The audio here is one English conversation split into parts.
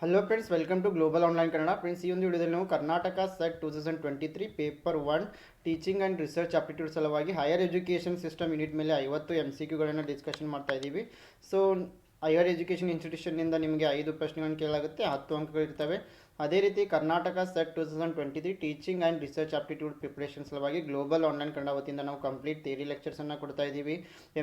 Hello friends, welcome to global online Kannada. Friends, ಈ ಒಂದು ವಿಡಿಯೋದಲ್ಲಿ ನಾವು Karnataka set 2023 paper 1 teaching and research aptitude ಸಲುವಾಗಿ ಹೈಯರ್ ಎಜುಕೇಷನ್ ಸಿಸ್ಟಮ್ ಯೂನಿಟ್ ಮೇಲೆ 50 MCQಗಳನ್ನು ಡಿಸ್ಕಷನ್ ಮಾಡ್ತಾ ಇದ್ದೀವಿ. ಸೊ ಹೈಯರ್ ಎಜುಕೇಷನ್ ಇನ್ಸ್ಟಿಟ್ಯೂಷನ್ನಿಂದ ನಿಮಗೆ 5 ಪ್ರಶ್ನೆಗಳನ್ನು ಕೇಳಲಾಗುತ್ತೆ, 10 ಅಂಕಗಳಿರ್ತವೆ. ಅದೇ ರೀತಿ Karnataka set 2023 teaching and research aptitude preparation ಸಲುವಾಗಿ ಗ್ಲೋಬಲ್ ಆನ್ಲೈನ್ ಕನ್ನಡ ವತಿಯಿಂದ ನಾವು ಕಂಪ್ಲೀಟ್ ಥಿಯರಿ ಲೆಕ್ಚರ್ಸನ್ನು ಕೊಡ್ತಾ ಇದ್ದೀವಿ,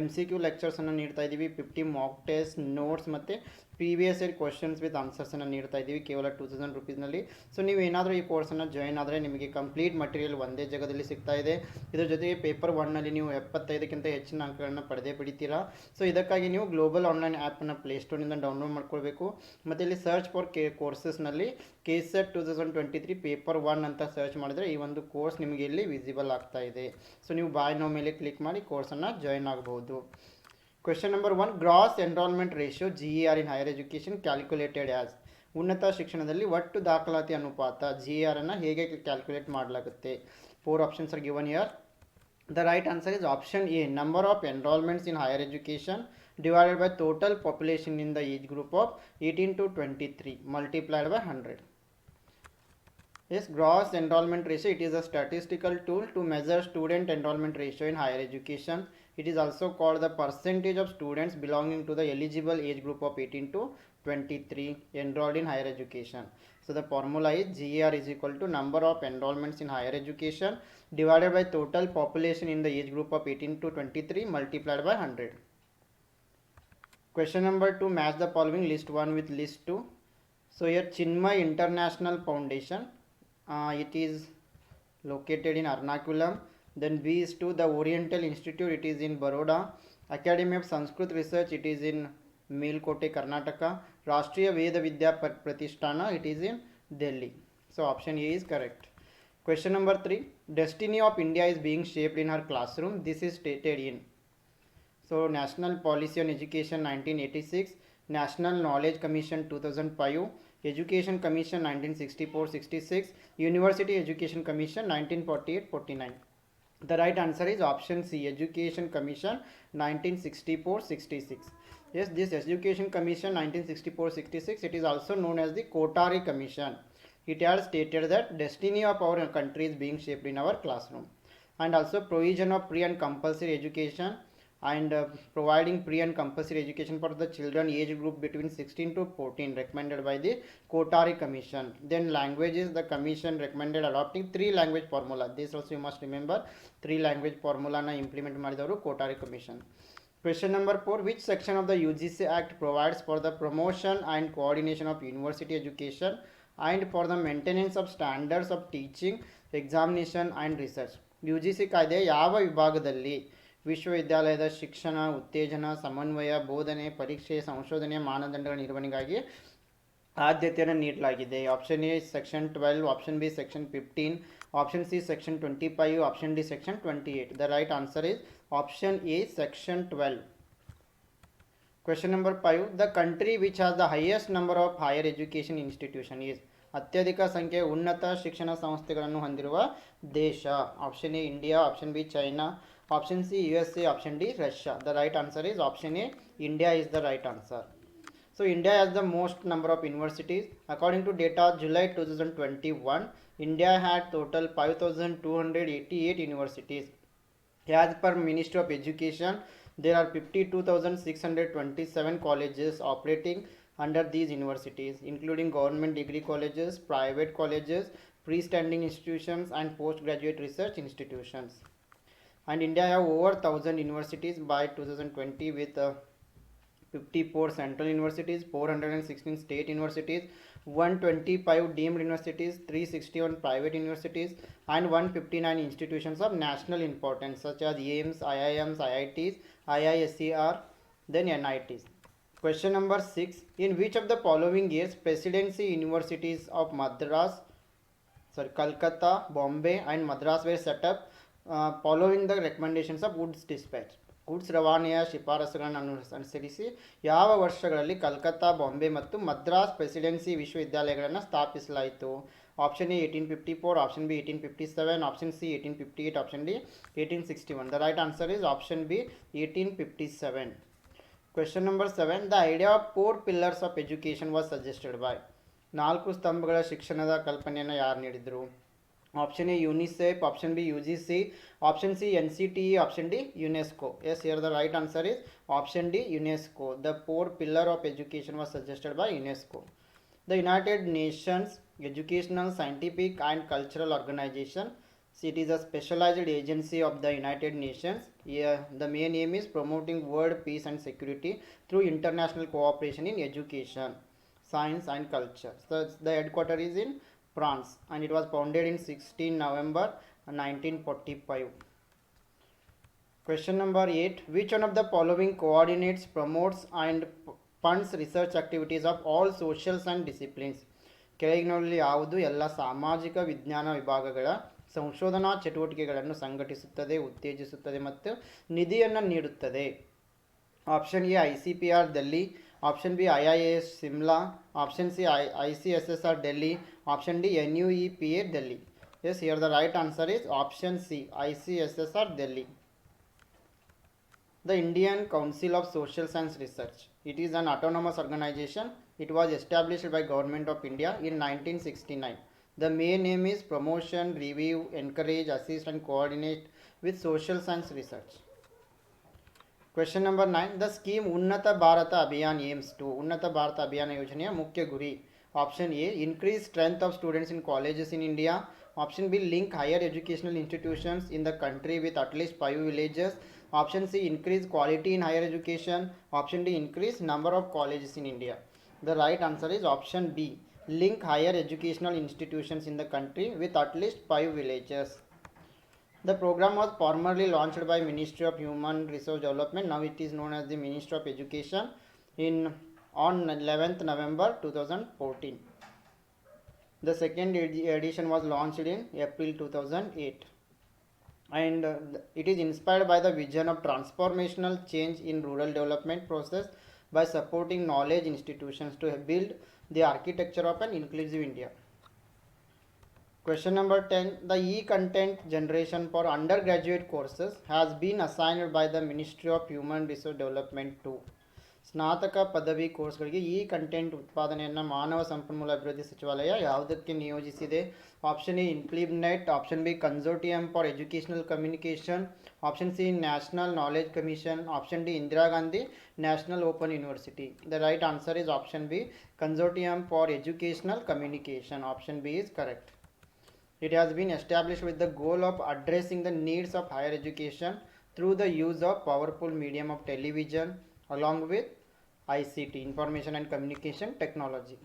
MCQ ಲೆಕ್ಚರ್ಸನ್ನು ನೀಡ್ತಾ ಇದ್ದೀವಿ, 50 ಮಾಕ್ ಟೆಸ್ಟ್ ನೋಟ್ಸ್ ಮತ್ತು ಪ್ರೀವಿಯಸ್ ಇಯರ್ ಕ್ವಶನ್ಸ್ ವಿತ್ ಆನ್ಸರ್ಸನ್ನು ನೀಡ್ತಾ ಇದ್ದೀವಿ ಕೇವಲ 2000 ರುಪೀಸ್ನಲ್ಲಿ. ಸೊ ನೀವು ಏನಾದರೂ ಈ ಕೋರ್ಸನ್ನು ಜಾಯಿನ್ ಆದರೆ ನಿಮಗೆ ಕಂಪ್ಲೀಟ್ ಮಟೀರಿಯಲ್ ಒಂದೇ ಜಾಗದಲ್ಲಿ ಸಿಗ್ತಾ ಇದೆ. ಇದರ ಜೊತೆಗೆ ಪೇಪರ್ 1ನಲ್ಲಿ ನೀವು 75ಕ್ಕಿಂತ ಹೆಚ್ಚಿನ ಅಂಕಗಳನ್ನು ಪಡೆದೇ ಪಡಿತೀರಾ. ಸೊ ಇದಕ್ಕಾಗಿ ನೀವು ಗ್ಲೋಬಲ್ ಆನ್ಲೈನ್ ಆ್ಯಪನ್ನು ಪ್ಲೇಸ್ಟೋರ್ನಿಂದ ಡೌನ್ಲೋಡ್ ಮಾಡ್ಕೊಳ್ಬೇಕು. ಮತ್ತು ಇಲ್ಲಿ ಸರ್ಚ್ ಫಾರ್ ಕೋರ್ಸಸ್ನಲ್ಲಿ KSET 2023 ಪೇಪರ್ 1 ಅಂತ ಸರ್ಚ್ ಮಾಡಿದರೆ ಈ ಒಂದು ಕೋರ್ಸ್ ನಿಮಗೆ ಇಲ್ಲಿ ವಿಸಿಬಲ್ ಆಗ್ತಾ ಇದೆ. ಸೊ ನೀವು ಬಾಯ್ ನೋ ಮೇಲೆ ಕ್ಲಿಕ್ ಮಾಡಿ ಕೋರ್ಸನ್ನು ಜಾಯಿನ್ ಆಗಬಹುದು. Question number 1, gross enrolment ratio GER in higher education calculated as. ಉನ್ನತ ಶಿಕ್ಷಣದಲ್ಲಿ ಒಟ್ಟು ದಾಖಲಾತಿ ಅನುಪಾತ GER ಅನ್ನು ಹೇಗೆ ಕ್ಯಾಲ್ಕುಲೇಟ್ ಮಾಡಲಾಗುತ್ತೆ? 4 options are given here. The right answer is option A, number of enrollments in higher education divided by total population in the age group of 18 to 23 multiplied by 100. Yes, gross enrollment ratio, it is a statistical tool to measure student enrollment ratio in higher education. It is also called the percentage of students belonging to the eligible age group of 18 to 23 enrolled in higher education. So the formula is GER is equal to number of enrollments in higher education divided by total population in the age group of 18 to 23 multiplied by 100. Question number 2, match the following list 1 with list 2. So here Chinmay International Foundation, it is located in Ernakulam. Then B is to the Oriental Institute, it is in Baroda. Academy of Sanskrit Research, it is in Melkote, Karnataka. Rashtriya Veda Vidya Pratishtana, it is in Delhi. So option A is correct. Question number 3, destiny of India is being shaped in her classroom. This is stated in, so National Policy on Education 1986, National Knowledge Commission 2005, Education Commission 1964-66, University Education Commission 1948-49. The right answer is option C, Education Commission 1964-66. Yes, this Education Commission 1964-66, it is also known as the Kotari Commission. It had stated that destiny of our country is being shaped in our classroom. And also provision of pre and compulsory education and providing pre and compulsory education for the children age group between 16 to 14 recommended by the Kotari Commission. Then languages, the commission recommended adopting 3 language formula. This also you must remember, 3 language formula na implement ಮಾಡಿದವರು Kotari Commission. Question number 4, which section of the UGC Act provides for the promotion and coordination of university education and for the maintenance of standards of teaching, examination and research? UGC ಕಾಯ್ದೆ ಯಾವ ವಿಭಾಗದಲ್ಲಿ ವಿಶ್ವವಿದ್ಯಾಲಯದ ಶಿಕ್ಷಣ, ಉತ್ತೇಜನ, ಸಮನ್ವಯ, ಬೋಧನೆ, ಪರೀಕ್ಷೆ, ಸಂಶೋಧನೆಯ ಮಾನದಂಡಗಳ ನಿರ್ವಹಣೆಗಾಗಿ ಆದ್ಯತೆಯನ್ನು ನೀಡಲಾಗಿದೆ? Option A section 12, option B section 15, option C section 25, option D section 28. The right answer is option A section 12. Question number 5, the country which has the highest number of higher education institution is. ಅತ್ಯಧಿಕ ಸಂಖ್ಯೆಯ ಉನ್ನತ ಶಿಕ್ಷಣ ಸಂಸ್ಥೆಗಳನ್ನು ಹೊಂದಿರುವ ದೇಶ? Option A India, option B China, option C USA, option D Russia. The right answer is option A, India is the right answer. So India has the most number of universities. According to data July 2021, India had total 5288 universities. As per Ministry of Education, there are 52,627 colleges operating under these universities, including government degree colleges, private colleges, freestanding institutions and postgraduate research institutions. And India have over 1000 universities by 2020 with 54 central universities, 416 state universities, 125 deemed universities, 361 private universities and 159 institutions of national importance such as AIIMS, IIMs, IITs, IISER, then NITs. Question number 6, in which of the following years presidency universities of Calcutta, Bombay and Madras were set up following the recommendations of Woods dispatch? Goods ರವಾನೆಯ ಶಿಫಾರಸುಗಳನ್ನು ಅನುಸರಿಸಿ ಯಾವ ವರ್ಷಗಳಲ್ಲಿ ಕಲ್ಕತ್ತಾ, ಬಾಂಬೆ ಮತ್ತು Madras presidency ವಿಶ್ವವಿದ್ಯಾಲಯಗಳನ್ನು ಸ್ಥಾಪಿಸಲಾಯಿತು? Option A 1854, option B 1857, option C 1858, option D 1861. The right answer is option B 1857. Question number 7, the idea of 4 pillars of education was suggested by. ನಾಲ್ಕು ಸ್ತಂಭಗಳ ಶಿಕ್ಷಣದ ಕಲ್ಪನೆಯನ್ನು ಯಾರು ನೀಡಿದರು? Option A UNICEF, option B U G C, option C N C T E, option D UNESCO. Yes, here the right answer is option D UNESCO. The 4 pillars of education was suggested by UNESCO. The United Nations Educational, Scientific and Cultural Organization. It is a specialized agency of the United Nations. Here, the main aim is promoting world peace and security through international cooperation in education, science and culture. So the headquarters is in France and it was founded in 16 November 1945. Question number 8. Which one of the following coordinates, promotes and funds research activities of all socials and disciplines? ಕೆಳಗಿನಲ್ಲಿ ಯಾವುದು ಎಲ್ಲ ಸಾಮಾಜಿಕ ವಿಜ್ಞಾನ ವಿಭಾಗಗಳ ಸಂಶೋಧನಾ ಚಟುವಟಿಕೆಗಳನ್ನು ಸಂಘಟಿಸುತ್ತದೆ, ಉತ್ತೇಜಿಸುತ್ತದೆ ಮತ್ತು ನಿಧಿಯನ್ನು ನೀಡುತ್ತದೆ? Option A ICPR Delhi, option B IIS Simla, option C ICSSR Delhi, option D NUEPA Delhi. Yes, here the right answer is option C ICSSR Delhi. The Indian Council of Social Science Research. It is an autonomous organization. It was established by Government of India in 1969. The main aim is promotion, review, encourage, assist and coordinate with social science research. Question number 9. The scheme Unnata Bharata Abhiyan aims to. Unnata Bharata Abhiyan ಯೋಜನೆಯ ಮುಖ್ಯ ಗುರಿ. Option A, increase strength of students in colleges in India. Option B, link higher educational institutions in the country with at least 5 villages. Option C, increase quality in higher education. Option D, increase number of colleges in India. The right answer is option B, link higher educational institutions in the country with at least 5 villages. The program was formerly launched by Ministry of Human Resource Development. Now it is known as the Ministry of Education on 11th November 2014. The second edition was launched in April 2008. And it is inspired by the vision of transformational change in rural development process by supporting knowledge institutions to build the architecture of an inclusive India. Question number 10. The e-content generation for undergraduate courses has been assigned by the Ministry of Human Resource Development to. ಸ್ನಾತಕ ಪದವಿ ಕೋರ್ಸ್ಗಳಿಗೆ ಈ content ಉತ್ಪಾದನೆಯನ್ನು ಮಾನವ ಸಂಪನ್ಮೂಲ ಅಭಿವೃದ್ಧಿ ಸಚಿವಾಲಯ ಯಾವುದಕ್ಕೆ ನಿಯೋಜಿಸಿದೆ? Option A INFLIBNET, option B consortium for educational communication, option C national knowledge commission, option D Indira Gandhi national open university. The right answer is option B consortium for educational communication. Option B is correct. It has been established with the goal of addressing the needs of higher education through the use of powerful medium of television along with ICT, information and communication technology.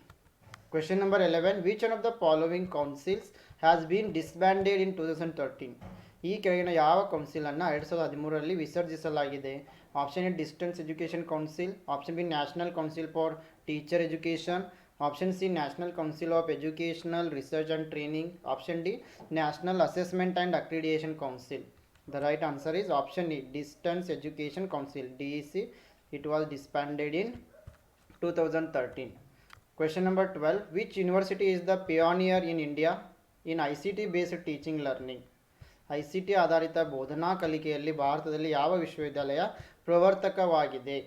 Question number 11. Which one of the following councils has been disbanded in 2013? ಈ ಕೆಳಗಿನ ಯಾವ council ಅನ್ನು 2013ರಲ್ಲಿ ವಿಸರ್ಜಿಸಲಾಗಿದೆ? Option A distance education council, option B national council for teacher education, option C national council of educational research and training, option D national assessment and accreditation council. The right answer is option E, Distance Education Council, DEC. It was disbanded in 2013. Question number 12. Which university is the pioneer in India in ICT based teaching learning? ICT ಆಧಾರಿತ ಬೋಧನಾ ಕಲಿಕೆಯಲ್ಲಿ ಭಾರತದಲ್ಲಿ ಯಾವ ವಿಶ್ವವಿದ್ಯಾಲಯ ಪ್ರವರ್ತಕವಾಗಿದೆ?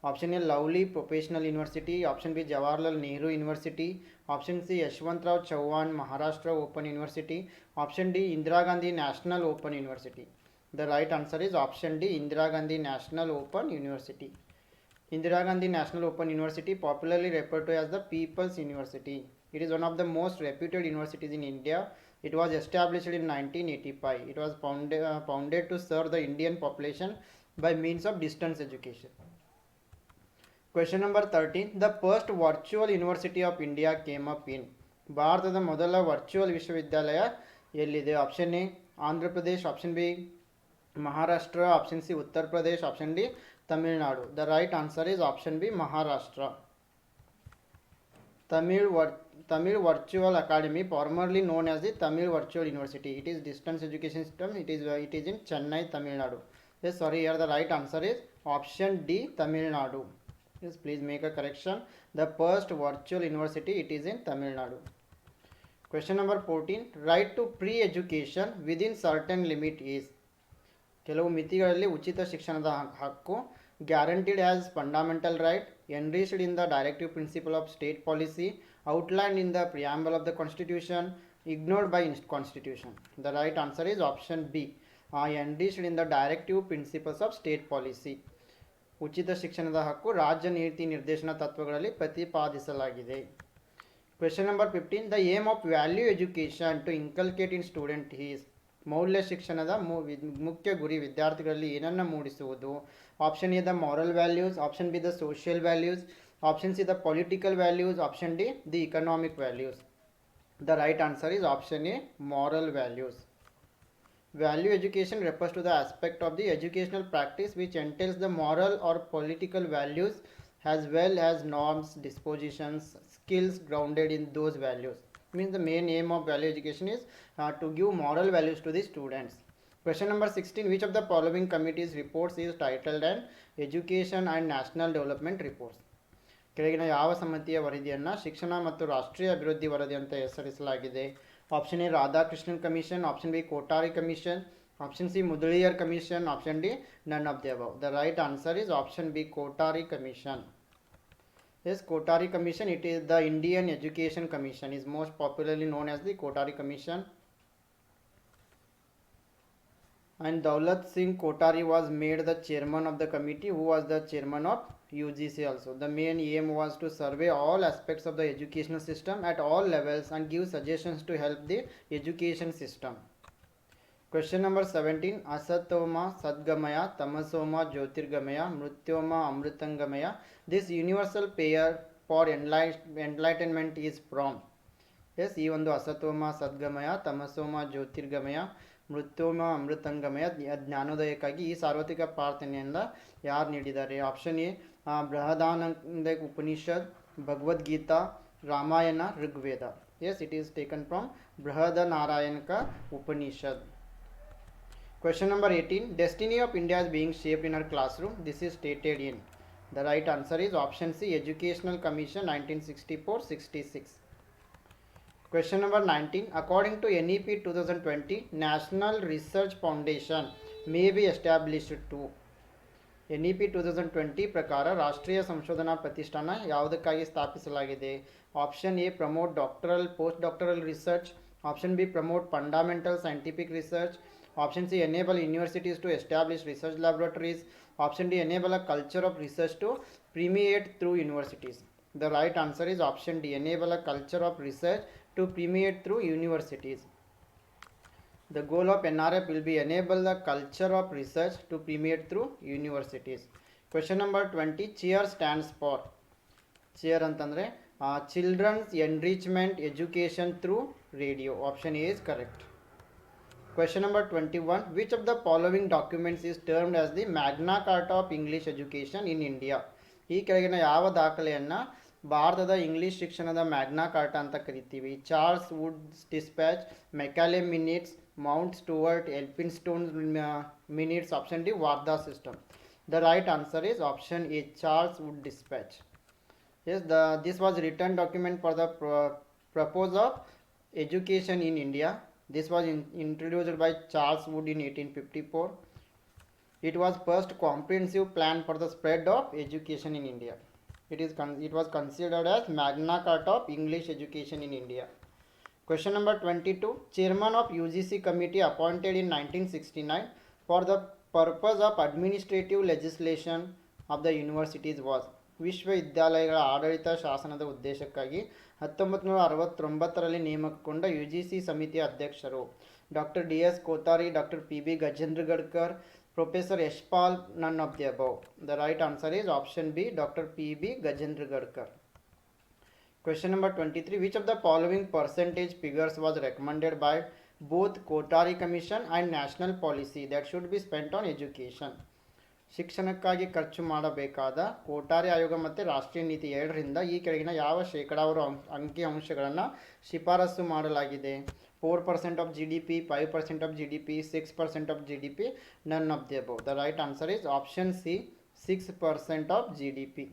Option A lovely professional university, option B Jawaharlal Nehru university, option C Yashwantrao Chavan Maharashtra open university, option D Indira Gandhi national open university. The right answer is option D, Indira Gandhi National Open University. Indira Gandhi National Open University, popularly referred to as the People's University. It is one of the most reputed universities in India. It was established in 1985. It was founded to serve the Indian population by means of distance education. Question number 13. The first virtual university of India came up in. ಭಾರತದ ಮೊದಲ virtual ವಿಶ್ವವಿದ್ಯಾಲಯ ಎಲ್ಲಿದೆ? Option A Andhra Pradesh, option B Maharashtra, option C Uttar Pradesh, option D Tamil Nadu. The right answer is option B Maharashtra. Tamil Virtual Academy, formerly known as the Tamil Virtual University. It is distance education system. It is in Chennai, Tamil Nadu. Yes, sorry, here the right answer is option D, Tamil Nadu. Yes, please make a correction. The first virtual university, it is in Tamil Nadu. Question number 14. Right to pre-education within certain limit is. ಕೆಲವು ಮಿತಿಗಳಲ್ಲಿ ಉಚಿತ ಶಿಕ್ಷಣದ ಹಕ್ಕು, guaranteed as fundamental right, enriched in the directive principle of state policy, outlined in the preamble of the constitution, ignored by constitution. The right answer is option B, enriched in the directive principles of state policy. ಉಚಿತ ಶಿಕ್ಷಣದ ಹಕ್ಕು ರಾಜ್ಯ ನೀತಿ ನಿರ್ದೇಶನ ತತ್ವಗಳಲ್ಲಿ ಪ್ರತಿಪಾದಿಸಲಾಗಿದೆ. Question number 15. The aim of value education to inculcate in student is. ಮೌಲ್ಯ ಶಿಕ್ಷಣದ ಮುಖ್ಯ ಗುರಿ ವಿದ್ಯಾರ್ಥಿಗಳಲ್ಲಿ ಏನನ್ನು ಮೂಡಿಸುವುದು. Option A the moral values, option B the social values, option C the political values, option D the economic values. The right answer is option A, moral values. Value education refers to the aspect of the educational practice which entails the moral or political values as well as norms, dispositions, skills grounded in those values. Means the main aim of value education is to give moral values to the students. Question number 16. Which of the following committees reports is titled an Education and National Development Reports? ಕೆಳಗಿನ ಯಾವ ಸಮಿತಿಯ ವರದಿಯನ್ನು ಶಿಕ್ಷಣ ಮತ್ತು ರಾಷ್ಟ್ರೀಯ ಅಭಿವೃದ್ಧಿ ವರದಿ ಅಂತ ಹೆಸರಿಸಲಾಗಿದೆ. Option A Radhakrishnan commission, option B Kothari commission, option C Mudaliar commission, option D none of the above. The right answer is option B Kothari commission. Yes, Kotari Commission, it is the Indian Education Commission, is most popularly known as the Kotari Commission. And Daulat Singh Kotari was made the chairman of the committee, who was the chairman of UGC also. The main aim was to survey all aspects of the educational system at all levels and give suggestions to help the education system. Question number 17. Asatoma Sadgamaya Tamasoma Jyotirgamaya Mrutyoma Amrutangamaya. This universal prayer for enlightenment is from. Yes, ಈ ಒಂದು ಅಸತೋಮ ಸದ್ಗಮಯ ತಮಸೋಮ ಜ್ಯೋತಿರ್ಗಮಯ ಮೃತ್ಯೋಮ ಅಮೃತಂಗಮಯ ಜ್ಞಾನೋದಯಕ್ಕಾಗಿ ಈ ಸಾರ್ವತ್ರಿಕ ಪ್ರಾರ್ಥನೆಯಿಂದ ಯಾರು ನೀಡಿದ್ದಾರೆ. Option A Brihadaranyaka Upanishad, Bhagavad Gita, Ramayana, Rigveda. Yes, it is taken from Brihadaranyaka Upanishad. Question number 18. Destiny of India is being shaped in our classroom. This is stated in. The right answer is option C, Educational Commission 1964-66. Question number 19. According to NEP 2020, National Research Foundation may be established to. NEP 2020 ಪ್ರಕಾರ ರಾಷ್ಟ್ರೀಯ ಸಂಶೋಧನಾ ಪ್ರತಿಷ್ಠಾನ ಯಾವುದಕ್ಕಾಗಿ ಸ್ಥಾಪಿಸಲಾಗಿದೆ. Option A promote doctoral post doctoral research, option B promote fundamental scientific research, option C enable universities to establish research laboratories, option D enable a culture of research to permeate through universities. The right answer is option D, enable a culture of research to permeate through universities. The goal of NRF will be enable the culture of research to permeate through universities. Question number 20. CHEER stands for. CHEER ಅಂತಂದ್ರೆ Children's Enrichment Education Through Radio. Option A is correct. Question number 21. Which of the following documents is termed as the Magna Carta of English Education in India? ಈ ಕೆಳಗಿನ ಯಾವ ದಾಖಲೆಯನ್ನು ಭಾರತದ English ಶಿಕ್ಷಣದ Magna Carta ಅಂತ ಕರಿತೀವಿ. Charles Woods dispatch, Macaulay minutes, Mount Stuart Elphinstone minutes, option D Wardha system. The right answer is option A, Charles Wood dispatch. Yes, this was written document for the purpose of education in India. This was introduced by Charles Wood in 1854. It was first comprehensive plan for the spread of education in India. It was considered as Magna Carta of English Education in India. Question number 22. Chairman of UGC committee appointed in 1969 for the purpose of administrative legislation of the universities was. ವಿಶ್ವವಿದ್ಯಾಲಯಗಳ ಆಡಳಿತ ಶಾಸನದ ಉದ್ದೇಶಕ್ಕಾಗಿ 1969ರಲ್ಲಿ ನೇಮಕಗೊಂಡ UGC ಸಮಿತಿಯ ಅಧ್ಯಕ್ಷರು doctor DS Kothari, doctor PB Gajendra Gadkar, professor Yashpal, none of the above. The right answer is option B, doctor PB Gajendra Gadkar. Question number 23. Which of the following percentage figures was recommended by both Kotari Commission and national policy that should be spent on education? ಶಿಕ್ಷಣಕ್ಕಾಗಿ ಖರ್ಚು ಮಾಡಬೇಕಾದ ಕೋಟಾರಿ ಆಯೋಗ ಮತ್ತು ರಾಷ್ಟ್ರೀಯ ನೀತಿ 2ರಿಂದ ಈ ಕೆಳಗಿನ ಯಾವ ಶೇಕಡಾವಾರು ಅಂಕಿ ಅಂಶಗಳನ್ನು ಶಿಫಾರಸು ಮಾಡಲಾಗಿದೆ. 4% of GDP, 5% of GDP, 6% of GDP, none of the above. The right answer is option C, 6% of GDP.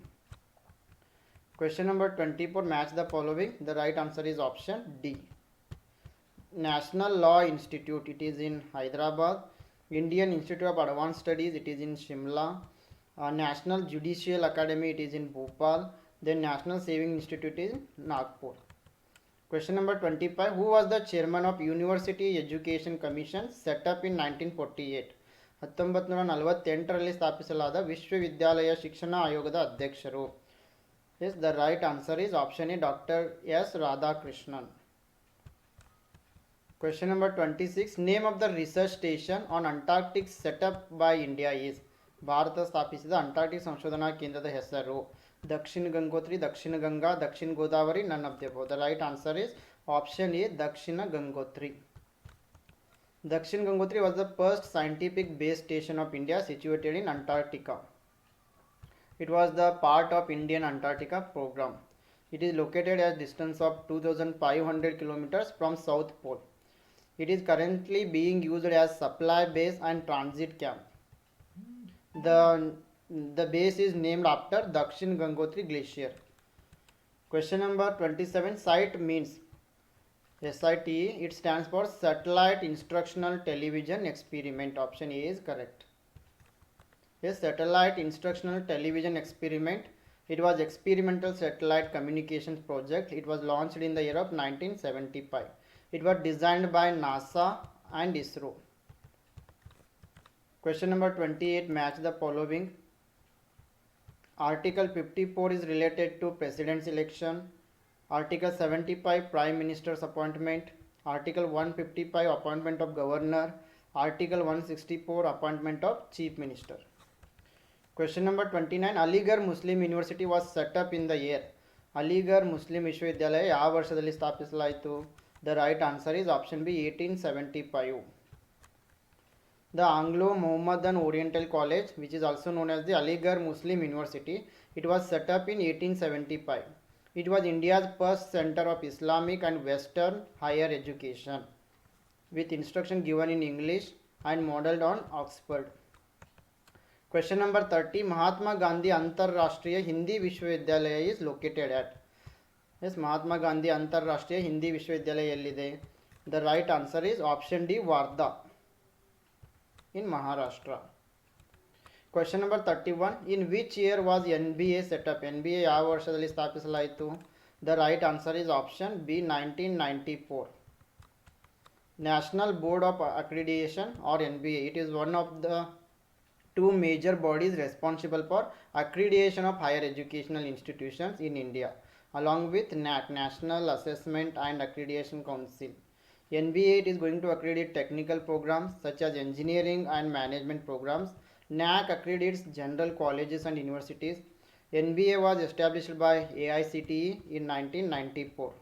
Question number 24. Match the following. The right answer is option D. National Law Institute, it is in Hyderabad. Indian Institute of Advanced Studies, it is in Shimla. National Judicial Academy, it is in Bhopal. Then National Saving Institute is in Nagpur. Question number 25. Who was the chairman of University Education Commission set up in 1948? 1948ರಲ್ಲಿ ಸ್ಥಾಪಿಸಲಾದ ವಿಶ್ವವಿದ್ಯಾಲಯ ಶಿಕ್ಷಣ ಆಯೋಗದ ಅಧ್ಯಕ್ಷರು. Yes, the right answer is option A, Dr. S. Radhakrishnan. Question number 26. Name of the research station on Antarctic set up by India is. Bharat ಸ್ಥಾಪಿಸಿದ Antarctic ಸಂಶೋಧನಾ ಕೇಂದ್ರದ ಹೆಸರು. ದಕ್ಷಿಣ ಗಂಗೋತ್ರಿ, ದಕ್ಷಿಣ ಗಂಗಾ, ದಕ್ಷಿಣ Godavari, none of the above. The right answer is option A, Dakshina Gangotri. Dakshin Gangotri was the first scientific base station of India situated in Antarctica. It was the part of Indian Antarctica program. It is located at a distance of 2500 kilometers from South Pole. It is currently being used as supply base and transit camp. The base is named after Dakshin Gangotri Glacier. Question number 27. SITE means SITE. It stands for Satellite Instructional Television Experiment. Option A is correct. Yes, Satellite Instructional Television Experiment. It was experimental satellite communications project. It was launched in the year of 1975. It was designed by NASA and ISRO. Question number 28. Match the following. Article 54 is related to President's election. Article 75 Prime Minister's appointment. Article 155 appointment of Governor. Article 164 appointment of Chief Minister. Question number 29. Aligarh Muslim University was set up in the year. Aligarh Muslim ವಿಶ್ವವಿದ್ಯಾಲಯ ಯಾವ ವರ್ಷದಲ್ಲಿ ಸ್ಥಾಪಿಸಲಾಯಿತು? The right answer is option B, 1875. The Anglo-Mohammedan Oriental College, which is also known as the Aligarh Muslim University, it was set up in 1875. It was India's first center of Islamic and Western higher education, with instruction given in English and modeled on Oxford. Question number 30. Mahatma Gandhi Antarrashtriya Hindi Vishwavidyalaya is located at. Yes, Mahatma Gandhi Antarrashtriya Hindi Vishwavidyalaya ellide. The right answer is option D, Wardha in Maharashtra. Question number 31. In which year was NBA set up? NBA ಯಾವ ವರ್ಷದಲ್ಲಿ ಸ್ಥಾಪಿಸಲಾಯಿತು? The right answer is option B, 1994. National Board of Accreditation or NBA. It is one of the two major bodies responsible for accreditation of higher educational institutions in India, along with NAC, National Assessment and Accreditation Council. NBA, it is going to accredit technical programs such as engineering and management programs. NAC accredits general colleges and universities. NBA was established by AICTE in 1994.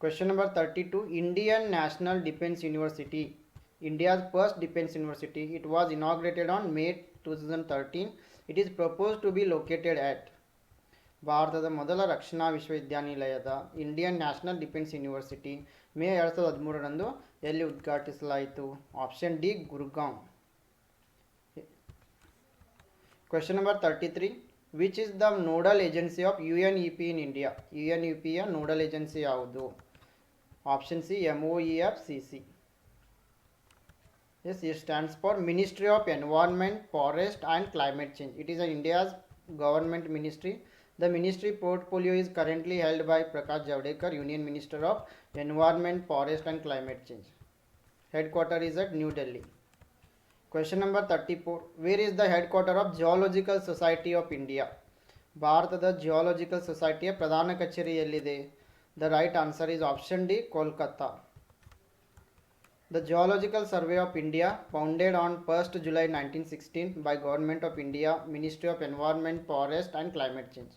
Question number 32. Indian National Defence University, India's first defence university. It was inaugurated on May 2013. It is proposed to be located at. ಭಾರತದ ಮೊದಲ ರಕ್ಷಣಾ ವಿಶ್ವವಿದ್ಯಾನಿಲಯದ Indian national defence university May 2013ರಂದು ಎಲ್ಲಿ ಉದ್ಘಾಟಿಸಲಾಯಿತು? Option D, Gurgaon. Question number 33. Which is the nodal agency of UNEP in India? UNEP ಯ nodal agency ಯಾವುದು? Option C, MOEFCC. Yes, it stands for Ministry of Environment, Forest and Climate Change. It is India's government ministry. The ministry portfolio is currently held by Prakash Javadekar, Union Minister of Environment, Forest and Climate Change. Headquarters is at New Delhi. Question number 34. Where is the headquarters of Geological Society of India? ಭಾರತದ geological ಸೊಸೈಟಿಯ ಪ್ರಧಾನ ಕಚೇರಿ ಎಲ್ಲಿದೆ? The right answer is option D, Kolkata. The Geological Survey of India, founded on 1st July 1916 by Government of India, Ministry of Environment, Forest and Climate Change.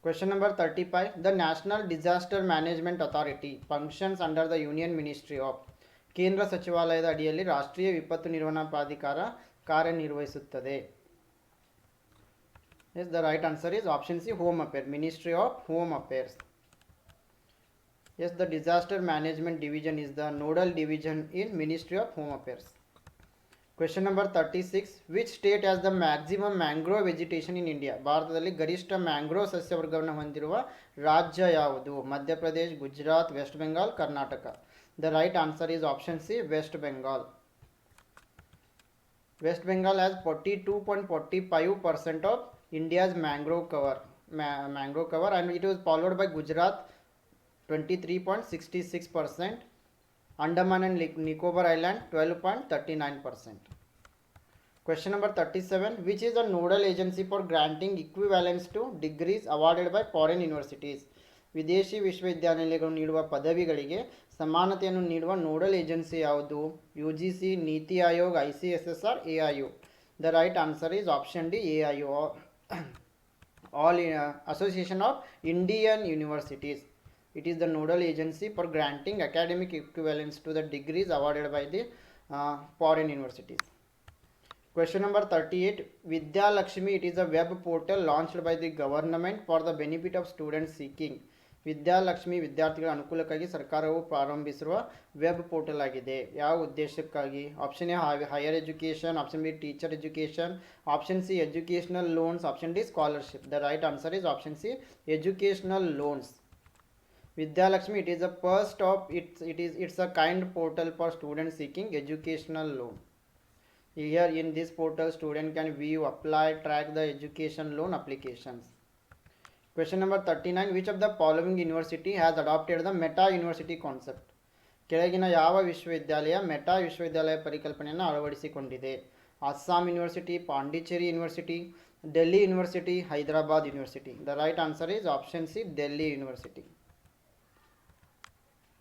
Question number 35. The National Disaster Management Authority functions under the Union Ministry of. ಕೇಂದ್ರ ಸಚಿವಾಲಯದ ಅಡಿಯಲ್ಲಿ ರಾಷ್ಟ್ರೀಯ ವಿಪತ್ತು ನಿರ್ವಹಣಾ ಪ್ರಾಧಿಕಾರ ಕಾರ್ಯನಿರ್ವಹಿಸುತ್ತದೆ. Yes, the right answer is option C, Home Affairs, Ministry of Home Affairs. Yes, the Disaster Management Division is the nodal division in Ministry of Home Affairs. Question number 36. Which state has the maximum mangrove vegetation in India? ಭಾರತದಲ್ಲಿ ಗರಿಷ್ಠ mangrove ಸಸ್ಯವರ್ಗವನ್ನು ಹೊಂದಿರುವ ರಾಜ್ಯ ಯಾವುದು? Madhya Pradesh, Gujarat, West Bengal, Karnataka. The right answer is option C, West Bengal. West Bengal has 42.45% of India's mangrove cover. mangrove cover, and it was followed by Gujarat 23.66%, Andaman and Nicobar Island 12.39%. Question number 37. Which is the nodal agency for granting equivalence to degrees awarded by foreign universities? ವಿದೇಶಿ ವಿಶ್ವವಿದ್ಯಾನಿಲಯಗಳು ನೀಡುವ ಪದವಿಗಳಿಗೆ ಸಮಾನತೆಯನ್ನು ನೀಡುವ nodal agency ಯಾವುದು? UGC, ನೀತಿ Aayog, ICSSR, AIU. The right answer is option D, AIU, all Association of Indian Universities. It is the nodal agency for granting academic equivalence to the degrees awarded by the foreign universities. Question number 38. Vidya Lakshmi, it is a web portal launched by the government for the benefit of students seeking. Vidyalakshmi ವಿದ್ಯಾರ್ಥಿಗಳ ಅನುಕೂಲಕ್ಕಾಗಿ ಸರ್ಕಾರವು ಪ್ರಾರಂಭಿಸಿರುವ web portal ಆಗಿದೆ. ಯಾವ ಉದ್ದೇಶಕ್ಕಾಗಿ? Option A higher education, option B teacher education, option C educational loans, option D scholarship. The right answer is option C, educational loans. Vidyalakshmi, it is a first of it's a kind portal for students seeking educational loan. Here in this portal, student can view, apply, track the education loan applications. Question number 39. Which of the following university has adopted the meta university concept? ಕೆಳಗಿನ ಯಾವ ವಿಶ್ವವಿದ್ಯಾಲಯ meta ವಿಶ್ವವಿದ್ಯಾಲಯ ಪರಿಕಲ್ಪನೆಯನ್ನು ಅಳವಡಿಸಿಕೊಂಡಿದೆ? Assam university, Pondicherry university, Delhi university, Hyderabad university. The right answer is option C, Delhi university.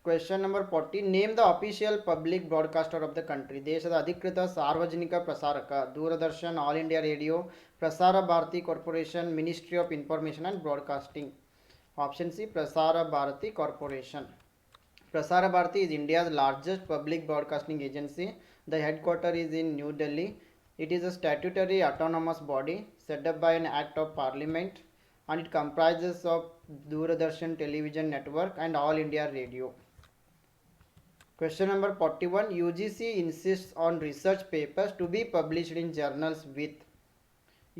Question number 40. Name the official public broadcaster of the country. ದೇಶದ ಅಧಿಕೃತ ಸಾರ್ವಜನಿಕ ಪ್ರಸಾರಕ. Doordarshan, All India Radio, Prasar Bharati Corporation, Ministry of Information and Broadcasting. Option C, Prasar Bharati corporation. Prasar Bharati is India's largest public broadcasting agency. The headquarters is in New Delhi. It is a statutory autonomous body set up by an act of parliament, and it comprises of Doordarshan television network and all India radio. Question number 41. UGC insists on research papers to be published in journals with.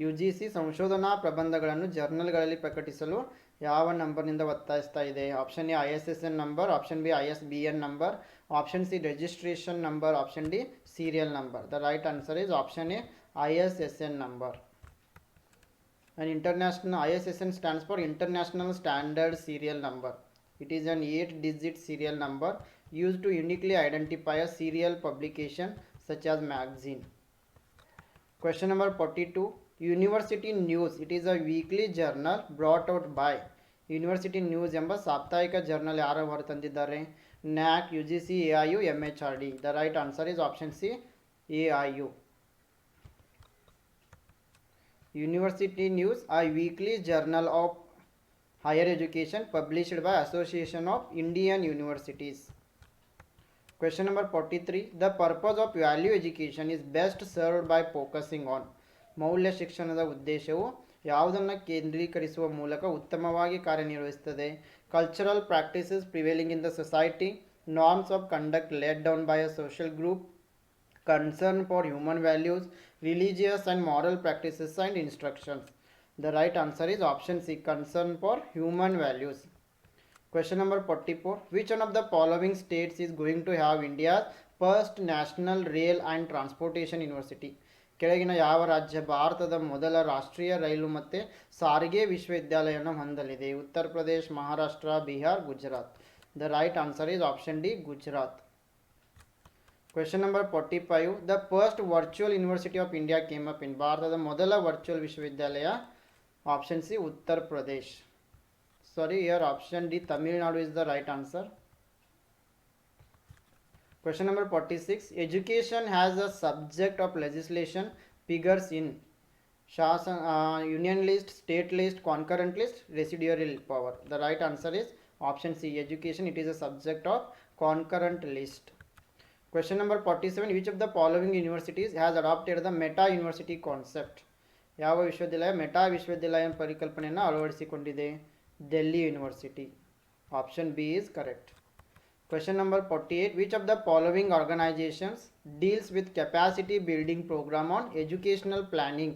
UGC ಸಂಶೋಧನಾ ಪ್ರಬಂಧಗಳನ್ನು ಜರ್ನಲ್ಗಳಲ್ಲಿ ಪ್ರಕಟಿಸಲು ಯಾವ ನಂಬರ್ನಿಂದ ಒತ್ತಾಯಿಸ್ತಾ ಇದೆ? Option A ISSN number, option B ISBN number, option C registration number, option D serial number. The right answer is option A ISSN number. An international ISSN stands for International Standard Serial Number. It is an 8-digit serial number used to uniquely identify a serial publication such as magazine. Question number 42. University News. It is a weekly journal brought out by. University News ಎಂಬ ಸಾಪ್ತಾಹಿಕ journal ಯಾರು ಹೊರತಂದಿದ್ದಾರೆ? NAC, UGC, AIU, MHRD. The right answer is option C, AIU. University News, a weekly journal of higher education published by Association of Indian Universities. Question number 43. The purpose of value education is best served by focusing on. ಮೌಲ್ಯ ಶಿಕ್ಷಣದ ಉದ್ದೇಶವು ಯಾವುದನ್ನು ಕೇಂದ್ರೀಕರಿಸುವ ಮೂಲಕ ಉತ್ತಮವಾಗಿ ಕಾರ್ಯನಿರ್ವಹಿಸುತ್ತದೆ? Cultural practices prevailing in the society, norms of conduct laid down by a social group, concern for human values, religious and moral practices and instructions. The right answer is option C, concern for human values. Question number 44. Which one of the following states is going to have India's first national rail and transportation university? ಕೆಳಗಿನ ಯಾವ ರಾಜ್ಯ ಭಾರತದ ಮೊದಲ ರಾಷ್ಟ್ರೀಯ ರೈಲು ಮತ್ತು ಸಾರಿಗೆ ವಿಶ್ವವಿದ್ಯಾಲಯವನ್ನು ಹೊಂದಲಿದೆ? Uttar Pradesh, Maharashtra, Bihar, Gujarat. The right answer is option D, Gujarat. Question number 45. The first virtual university of India came up in. ಭಾರತದ ಮೊದಲ ವರ್ಚುವಲ್ ವಿಶ್ವವಿದ್ಯಾಲಯ? Option C, Uttar Pradesh. Sorry, here option D, Tamil Nadu is the right answer. Question number 46. Education has a subject of legislation figures in union list, state list, concurrent list, residual power. The right answer is option C, education. It is a subject of concurrent list. Question number 47. Which of the following universities has adopted the meta university concept? ಯಾವ ವಿಶ್ವವಿದ್ಯಾಲಯ meta ವಿಶ್ವವಿದ್ಯಾಲಯ ಪರಿಕಲ್ಪನೆಯನ್ನು ಅಳವಡಿಸಿಕೊಂಡಿದೆ? Delhi university. Option B is correct. Question number 48. Which of the following organizations deals with capacity building program on educational planning?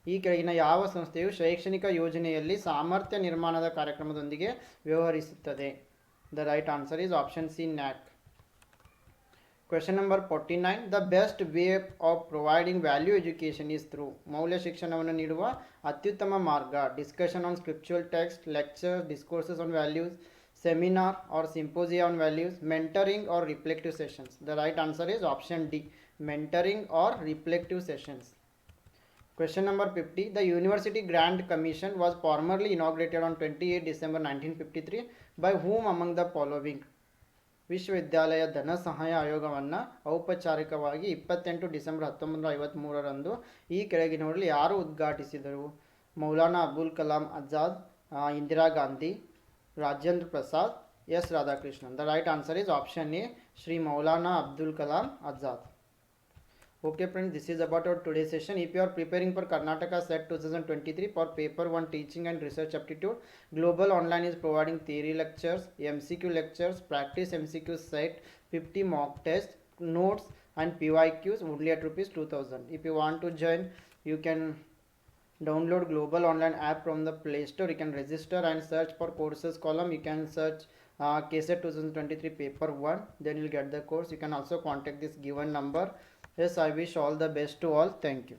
ಈ ಕೆಳಗಿನ ಯಾವ ಸಂಸ್ಥೆಯು ಶೈಕ್ಷಣಿಕ ಯೋಜನೆಯಲ್ಲಿ ಸಾಮರ್ಥ್ಯ ನಿರ್ಮಾಣದ ಕಾರ್ಯಕ್ರಮದೊಂದಿಗೆ ವ್ಯವಹರಿಸುತ್ತದೆ? The right answer is option C, NAC. Question number 49. The best way of providing value education is through ಮೌಲ್ಯ ಶಿಕ್ಷಣವನ್ನು ನೀಡುವ ಅತ್ಯುತ್ತಮ ಮಾರ್ಗ discussion on scriptural text lecture discourses on values seminar or symposia on values mentoring or reflective sessions. The right answer is option D, mentoring or reflective sessions. Question number 50. The University Grant Commission was formally inaugurated on 28 December 1953 by whom among the following? ವಿಶ್ವವಿದ್ಯಾಲಯ ಧನ ಸಹಾಯ ಆಯೋಗವನ್ನು ಔಪಚಾರಿಕವಾಗಿ 28 December 1953ರಂದು ಈ ಕೆಳಗಿನವರಲ್ಲಿ ಯಾರು ಉದ್ಘಾಟಿಸಿದರು? Maulana Abul Kalam Azad, Indira Gandhi, Rajendra Prasad, S. Radhakrishnan. The right answer is option A, Shri Maulana Abdul Kalam Azad. Okay friends, this is about our today's session. If you are preparing for Karnataka SET 2023 for paper 1 teaching and research aptitude, Global Online is providing theory lectures, MCQ lectures, practice MCQ set, 50 mock tests, notes and PYQs only at rupees 2000. If you want to join, you can download Global Online app from the Play Store. You can register and search for courses column. You can search KSET 2023 paper 1, then you'll get the course. You can also contact this given number. Yes, I wish all the best to all. Thank you.